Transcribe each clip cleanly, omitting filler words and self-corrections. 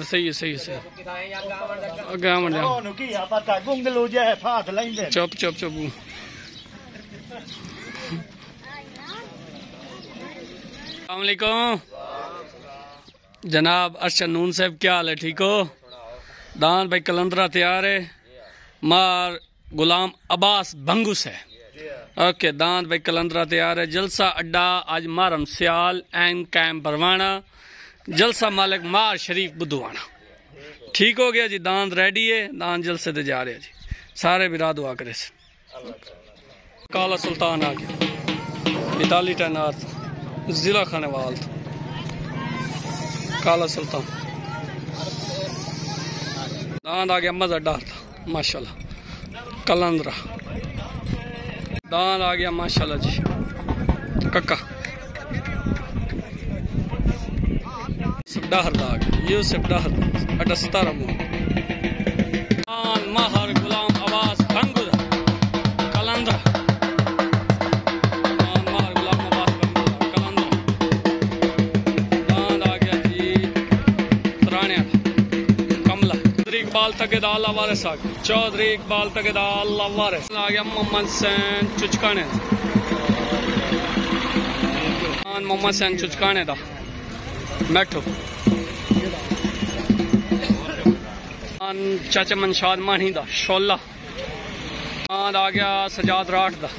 सही है चुप चुप चुप अस्सलामुअलैकुम जनाब अरशद नून साहब, क्या हाल है? ठीक हो? दान भाई कलंदरा तैयार है। मार गुलाम अब्बास भंगुस है। ओके, दान भाई कलंदरा तैयार है। जलसा अड्डा आज मारम सियाल एन कैम बरवाना, जलसा मालिक मार शरीफ बुधवाना। ठीक हो गया जी, दान रेडी है। दान जलसे दे जा रहे हैं जी, सारे बिरा दुआ करे से। काला सुल्तान आ गया, इताली टैनार जिला खानेवाल काला सुल्तान। दांद आ गया मजा डार था माशाल्लाह कलंदरा। दांद आ गया माशाल्लाह जी कक्का डाहर दाग यूसुफ डाहर अड्डा 17 महर गुलाम अब्बास भंगुर कलंदरा। इकबाल तकेदार वारिस आ गया, चौधरी इकबाल तकेदार वारिस आ गया। मोहम्मद सैन चुचकाने, मोहम्मद सैन चुचकाने दा मैठो। चाचा मनशाद मानी दा शोला। दान आ गया सजाद राठ दा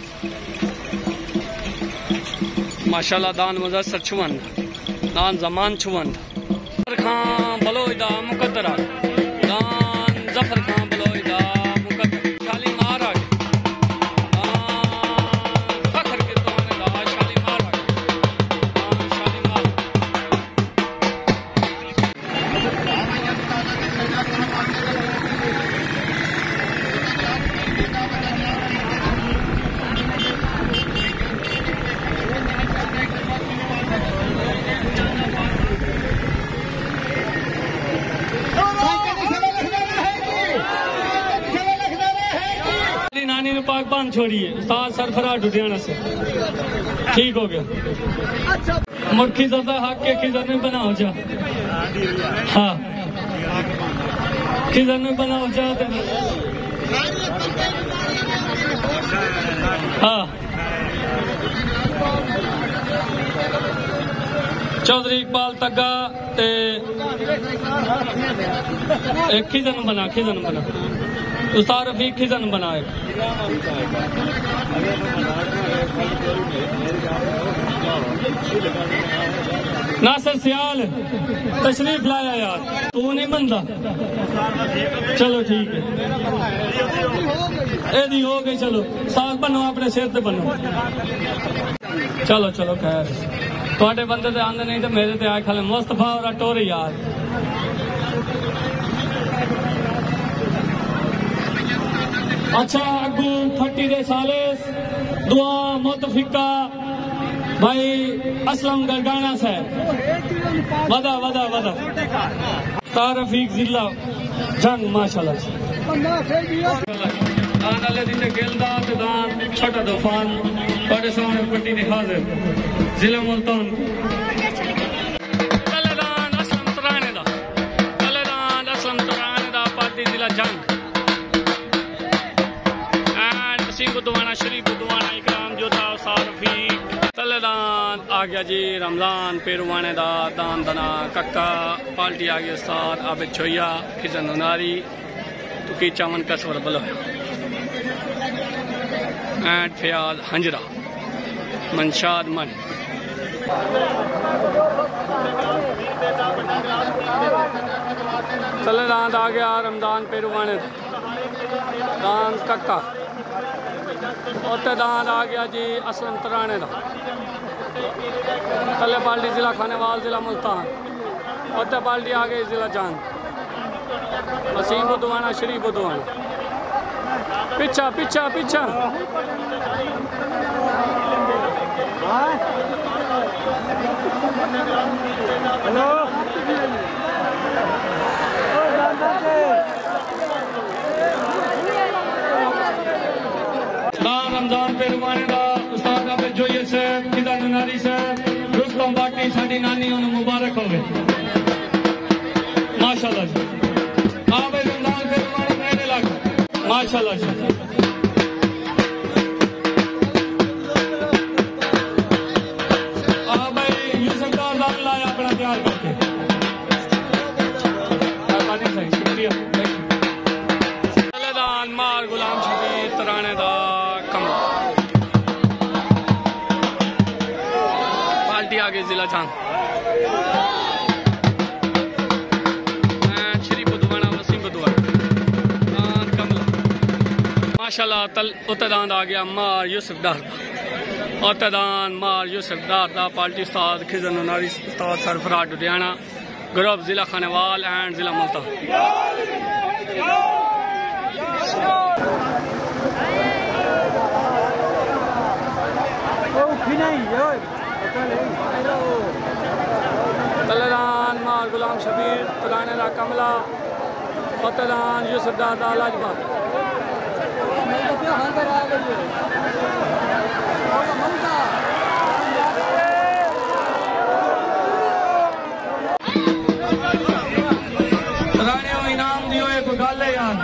माशाल्लाह। दान मुजस्सर छुवन, दान जमान छुवन। खान बलोई दा मुकद्दर जफर खान बलोई दा मुकद्दर। शाली मार आ गई, फखर के तोने दा शाली मार आ गई, शाली मार। नानी ने पाक बांध छोड़ी है उस्ताद सरफराज लुधियाना से। ठीक हो गया। मुड़ खिजर दा हक के खिजर में बनाओ जा। हाँ खिजर में बनाओ जा। हाँ चौधरी इकबाल तग्गा ते एक खिजन बना उस्ताद रफीक खिजन बनाए। नासिर सियाल तशरीफ लाया यार, तू नहीं बनता। चलो ठीक है, एदी हो गई। चलो साथ बनो, अपने सिर ते बनो। चलो चलो खैर, थोड़े बंदे ते आंदे नहीं तो मेरे ते आए खाले मुस्तफा और टोरे यार। अच्छा अगू फट्टी दे सालिस दुआ मुतफिका भाई असलम गरगाना से वदा वदा वदा तारफीक जिला जंग माशाल्लाह। दान अल्लाह दिन गेलदा ते दान छोटा तूफान बड़े सामने पट्टी ने हाजिर जिला मुल्तान। कलदान असलम तराने दा पार्टी जिला जंग बुधवाना शरीफ बुधवाना इकराम जोधा सारफीक। तलेदान आ गया जी रमजान पेरवाने दा दान दना कक्का पाल्टी आ गया उस्ताद आबिद छोया खिजन नारी तुकी चामन कसवर बलो एंड फयाज हंजरा मनशाद मन। तलेदान आ गया रमजान पेरवाने दान कक्का। उत्ते दान आ गया जी असलम तराने का तले बाल्टी जिला खानेवाल जिला मुल्तान। उत्ते बाल्टी आ गई जिला जंग वसीम बुधवाना शरीफ बुधवाना। पिछा पिछा पिछा हेलो दान पहलवाने दा उस्ताद अबे जोइए साहब खिदा ननारी साहब रुस्तम बाटी साडी नानी उन्हें मुबारक होवे माशाल्लाह जी आबे दान पहलवाने मेरे लग माशाल्लाह जी आबे यूसुफ दान लाया अपना तैयार करके शुक्रिया दान मार गुलाम शबीर तराने दा कम पार्टी आगे जिला चांद श्री बुधवाना वसीम बुधवाना कमला माशाल्लाह तल उतदान आ गया मार यूसुफ डार उतदान मार यूसुफ डार दा पार्टी उस्ताद खिजन नारी उस्ताद सरफराज लुधियाना ग्रुप जिला खानेवाल एंड जिला मुल्तान तलदान मार गुलाम शबीर तराने दा कमला तलदान यूसुफ दादा लाजबा तराने को इनाम दियो एक गल है यार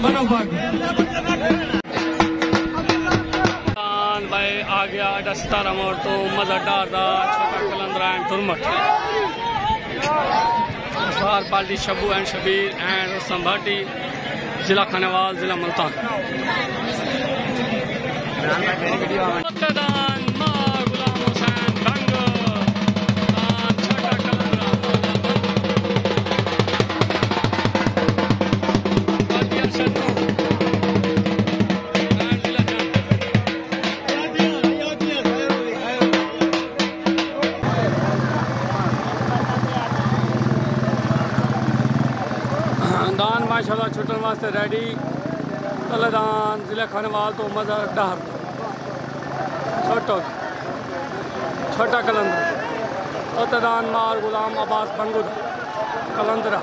बनो भाग भाई आ गया 17 मोड़ तो मजादार दा छोटा कलंदरा एंड तुरमट सार party Shabu and Shabbir and Rustam Bhatti जिला खानेवाल जिला मुल्तान दान माशाल्लाह छुट्टन वास्ते रेडी तलदान जिले खानेवाल तो मजा डहर छोटा कलंदर तदान मार गुलाम अब्बास बंगुद कलंदरा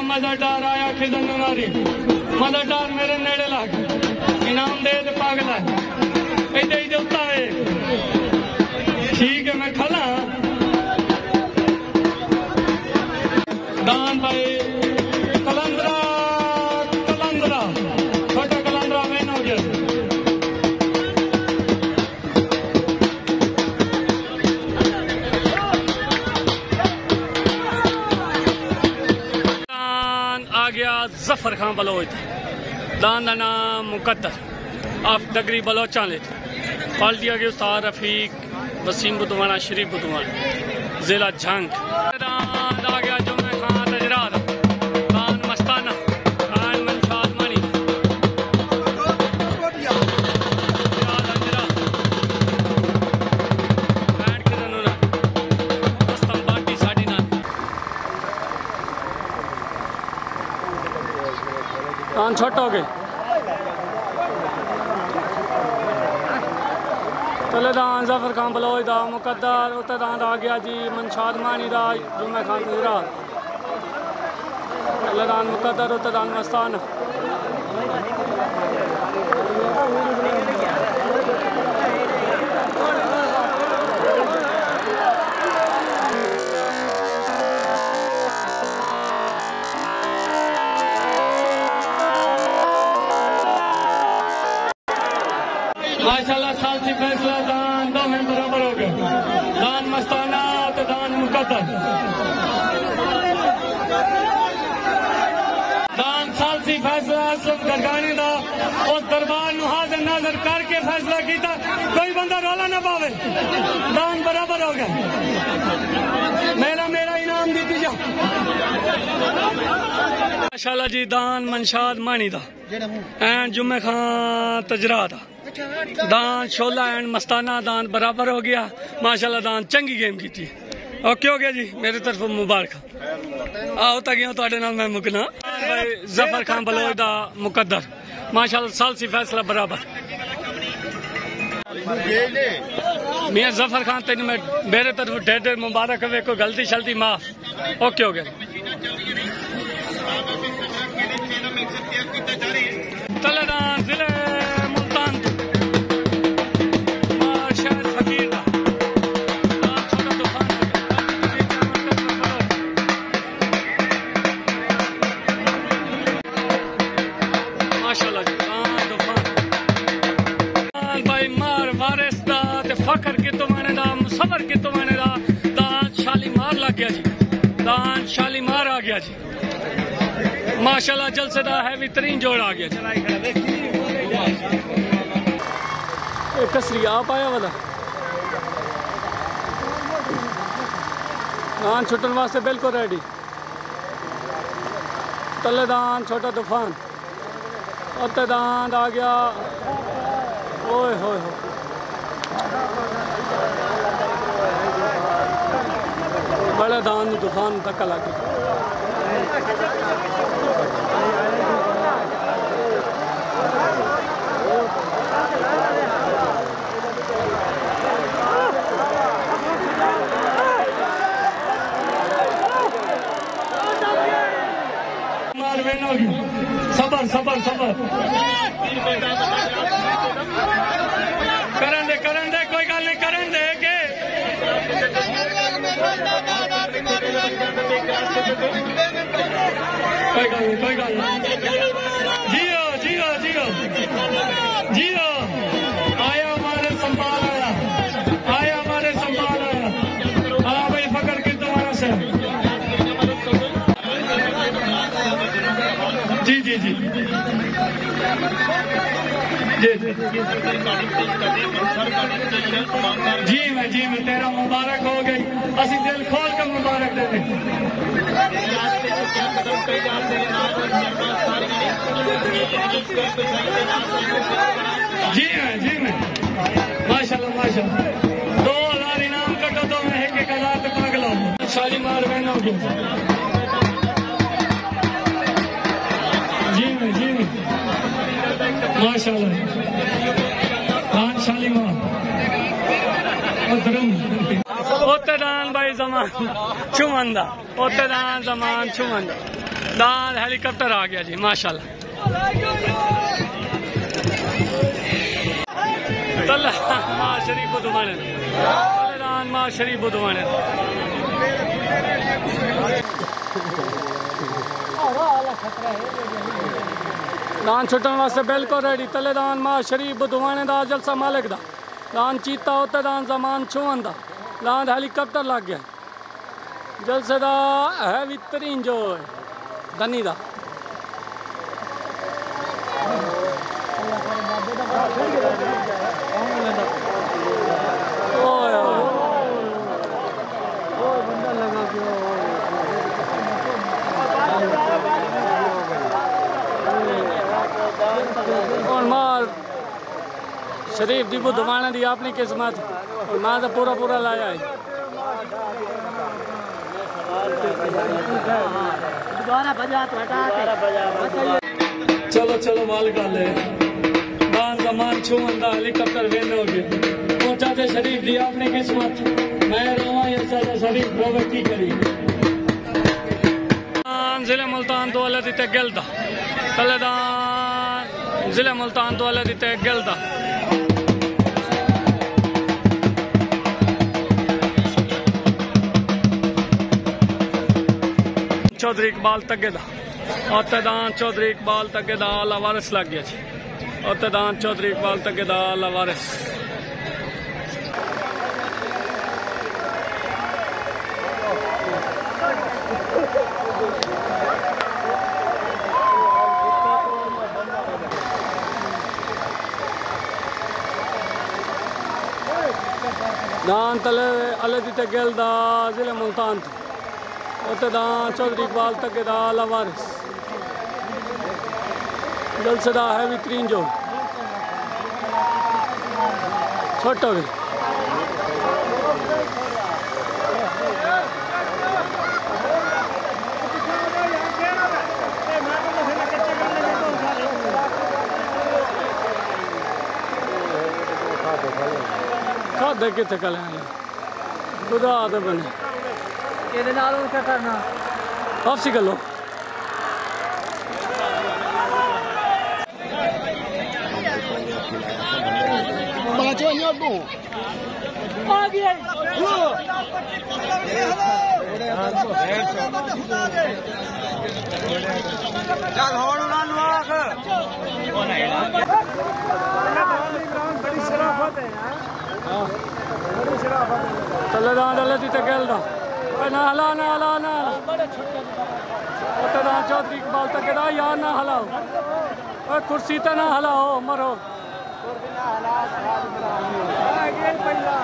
मजादार आया खिदन नारी मजादार मेरे नेड़े लाग इनाम दे पागल है इधे ही देता है ठीक है मैं खला दान भाई कलंदरा कलंदरा छोटा कलंदरा मैन हो गया जफर खान बलोच दान का नाम मुकद्दर आप डगरी बलोचा ले पाल्टिया के उस्ताद रफीक वसीम बुधवाना शरीफ बुधवाना जिला झंग दान आ गया जो मैं खान तजरा दान मस्ताना दान मनशाद मणि दान छोटा हो गए चले दान जफर खान बलोच दा मुकद्दर उत्ते दान आ गया जी मनशाद मानी दा जुम्मे खान गुजरात चले दान मुकद्दर उत्ते दान मस्ताना माशाल्लाह सालसी फैसला दान दो में बराबर हो गए दान मस्ताना तो दान 75 दान सालसी फैसला असलम गरगानी दा उस दरबार नु हाजिर नाज़र करके फैसला किया कोई बंदा रौला ना पावे दान बराबर हो गया मेरा इनाम दी जा माशाल्लाह जी दान मनशाद मानी दा एंड जुम्मे खान तजरा दा दान शोला एंड मस्ताना दान बराबर हो गया माशाल्लाह दान चंगी गेम की थी ओके हो गया जी मेरी तरफ मुबारक आओ तक मैं मुकना भाई जफर खान बलोच दा मुकद्दर माशाल्लाह सालसी फैसला बराबर मियां जफर खान तेन मैं मेरे तरफ ढेर मुबारक है कोई गलती शलती माफ ओके हो गया तलेदान जिले मुल्तान शहर फकीर छोटा तूफान माशाल्लाह जी तूफान भाई मार वारिस दा ते फखर के तुमाने दा मुसवर के तुमाने दा दान शालीमार लग गया जी दान शालीमार आ गया जी माशाल्लाह जलसेदा हैवी तरीन जोड़ आ गया कसरी आप आया वाला दान छुट्टन वास्ते बिल्कुल रेडी तलेदान छोटा तूफान उत्ते दान आ गया ओए होए हो बड़े दान तूफान धक्का लग गया सबर सबर सबर करन दे कोई गल नहीं करन दे के कोई गल जियो जियो जियो जियो आया हमारे संभाल आया हमारे संभाल आया हाँ भाई फकर के तुम्हारा से जी जी जी जी मैं तेरा मुबारक हो गई असी दिल खोल कर मुबारक देते जी मैं माशाल्लाह माशाल्लाह 2000 इनाम कटो तो मैं 1000 तक अगला शालीमार बहना हो गया जी मैं माशाल्लाह दान शालीमार ओते दान भाई जमान छुमंदा ओते दान जमान छुमंदा दान हेलीकॉप्टर आ गया जी माशाल्लाह तल्ला मां शरीफ बुधवाने दान मां शरीफ बुधवाने दान छुट्टन वास्ते बिल्कुल रेडी तलेदान मां शरीफ बुधवाने दा जलसा मालिक दा दान चीता होता दान जमान छुअन दा दान हेलीकॉप्टर लग गया जलसे दा हैवी तरीन जो दनी दा मार शरीफ दी बुधवाने दी अपनी किस्मत और मैं तो पूरा लाया है चलो माल कर ले दान जमान छुमंदा हेलीकॉप्टर वेन हो गए पहुंचा थे शरीफ दी अपनी किस्मत मैं रोवा ये शरीफ रोवे की करी जिले मुल्तान तो अलग दिते गिलदा तलेदान जिले मुल्तान तो अलग दिते गिलदा चौधरी इकबाल तगेदा औतेदान चौधरी इकबाल तगेदा लावारिस लग गया जी औतेदान चौधरी इकबाल तगेदा लावारिस दान तले अले दी तगेल दा जिले मुल्तान उते दान चौधरी इकबाल तक दा लावारिस जलसे दा है भी 3 जो छोटो भी खादे कितने कल खुदा आदे बने ਇਹਦੇ ਨਾਲ ਉਹ ਕੀ ਕਰਨਾ वापसी कर लो बाजो न्यो दो आ गया चल होण ना नवाख ओ नहीं बड़ी शराफत है हां बड़ी शराफत है चले दान डाले दी तगेल दा ना हला ना हला ना बड़े छोटे उते दान चौधरी इकबाल तक दा यार ना हलाओ ओए कुर्सी ते ना हलाओ मरो आ गया पहिला